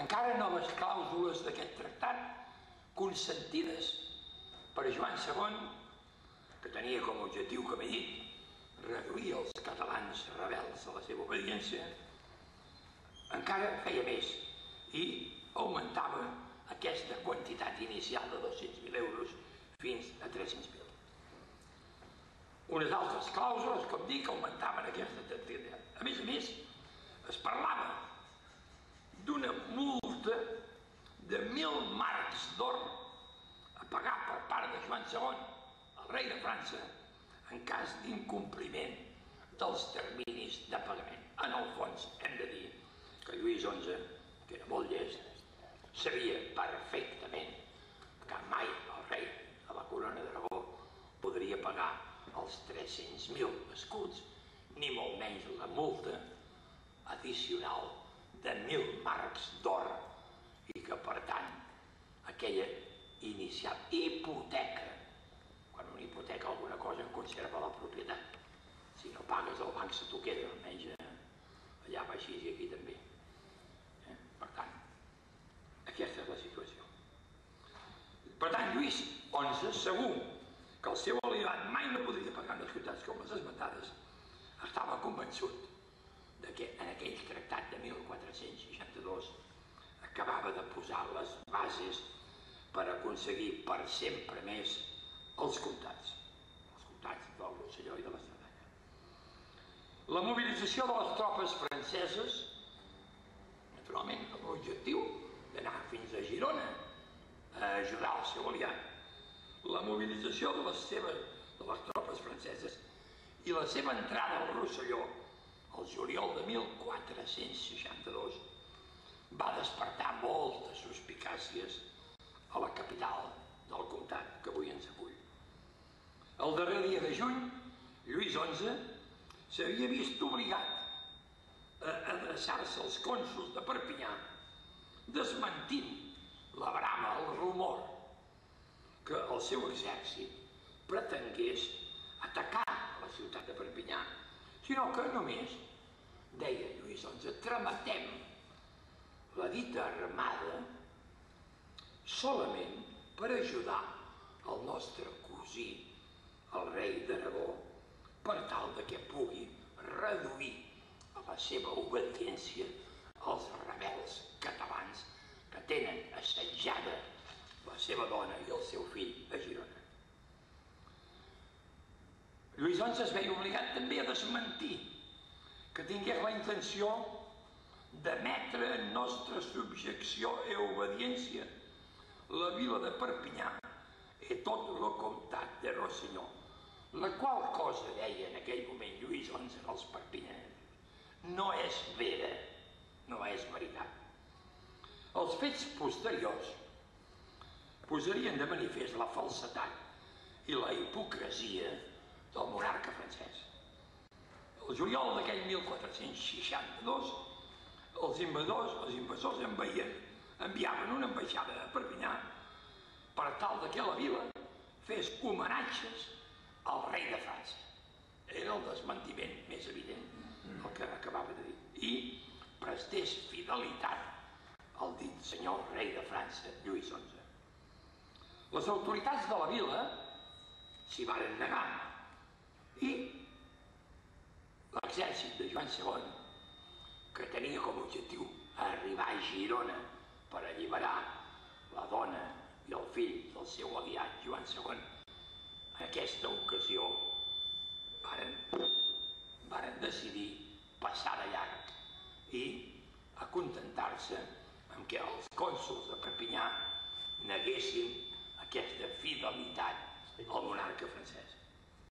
encara noves clàusules d'aquest tractat consentides per Joan II, que tenia com a objectiu, com he dit, reduir els catalans rebels a la seva obediència, encara feia més i augmentava aquesta quantitat inicial de 200.000 euros fins a 300.000. Unes altres clàusules, com dic, augmentaven aquesta quantitat. A més, es parlava d'una multa de 1.000 marcs d'or a pagar per part de Joan II, el rei de França, en cas d'incompliment dels terminis de pagament. En el fons, hem de dir que Lluís XI, que era molt llest, sabia perfectament que mai el rei de la corona d'Aragó podria pagar els 300.000 escuts, ni molt menys la multa addicional de 1.000 marcs d'or, i que, per tant, aquella inicial hipoteca, quan un hipoteca alguna cosa en conserva la propietat, si no pagues el banc se t'ho queda, almenys allà va així i aquí també. Per tant, aquesta és la situació. Per tant, Lluís XI, segur que el seu aliat mai no podria pagar unes quantitats com les esmentades, estava convençut que en aquell tractat de 1462 acabava de posar les bases per aconseguir per sempre més els comtats del Rosselló i de la Cerdanya. La mobilització de les tropes franceses, naturalment amb l'objectiu d'anar fins a Girona a ajudar el seu aliat, la mobilització de les tropes franceses i la seva entrada al Rosselló el juliol de 1462 va despertar moltes suspicàcies a la capital del comtat que avui ens acull. El darrer dia de juny, Lluís XI s'havia vist obligat a adreçar-se als cònsols de Perpinyà, desmentint la brama, el rumor que el seu exèrcit pretengués atacar la ciutat de Perpinyà, sinó que només, deia Lluís XI, tramitem la dita armada solament per ajudar el nostre cosí, el rei d'Aragó, per tal que pugui reduir a la seva obediència els rebels catalans que tenen assetjada la seva dona i el seu fill a Girona. Lluís XI es veia obligat també a desmentir que tingués la intenció d'emetre en nostra subjecció i obediència la vila de Perpinyà i tot el comtat de Rosselló, la qual cosa, deia en aquell moment Lluís XI als perpinyanesos, no és vera, no és veritat. Els fets posteriors posarien de manifest la falsedat i la hipocresia del monarca francès. El juliol d'aquell 1462, els invasors enviaven una ambaixada a Perpinyà per tal que la vila fes homenatges al rei de França. Era el desmentiment més evident el que acabava de dir. I prestés fidelitat al dit senyor rei de França, Lluís XI. Les autoritats de la vila s'hi varen negar i l'exèrcit de Joan II, que tenia com a objectiu arribar a Girona per alliberar la dona i el fill del seu aliat Joan II, en aquesta ocasió varen decidir passar de llarg i acontentar-se amb què els cònsols de Perpinyà neguessin aquesta fidelitat al monarca francès.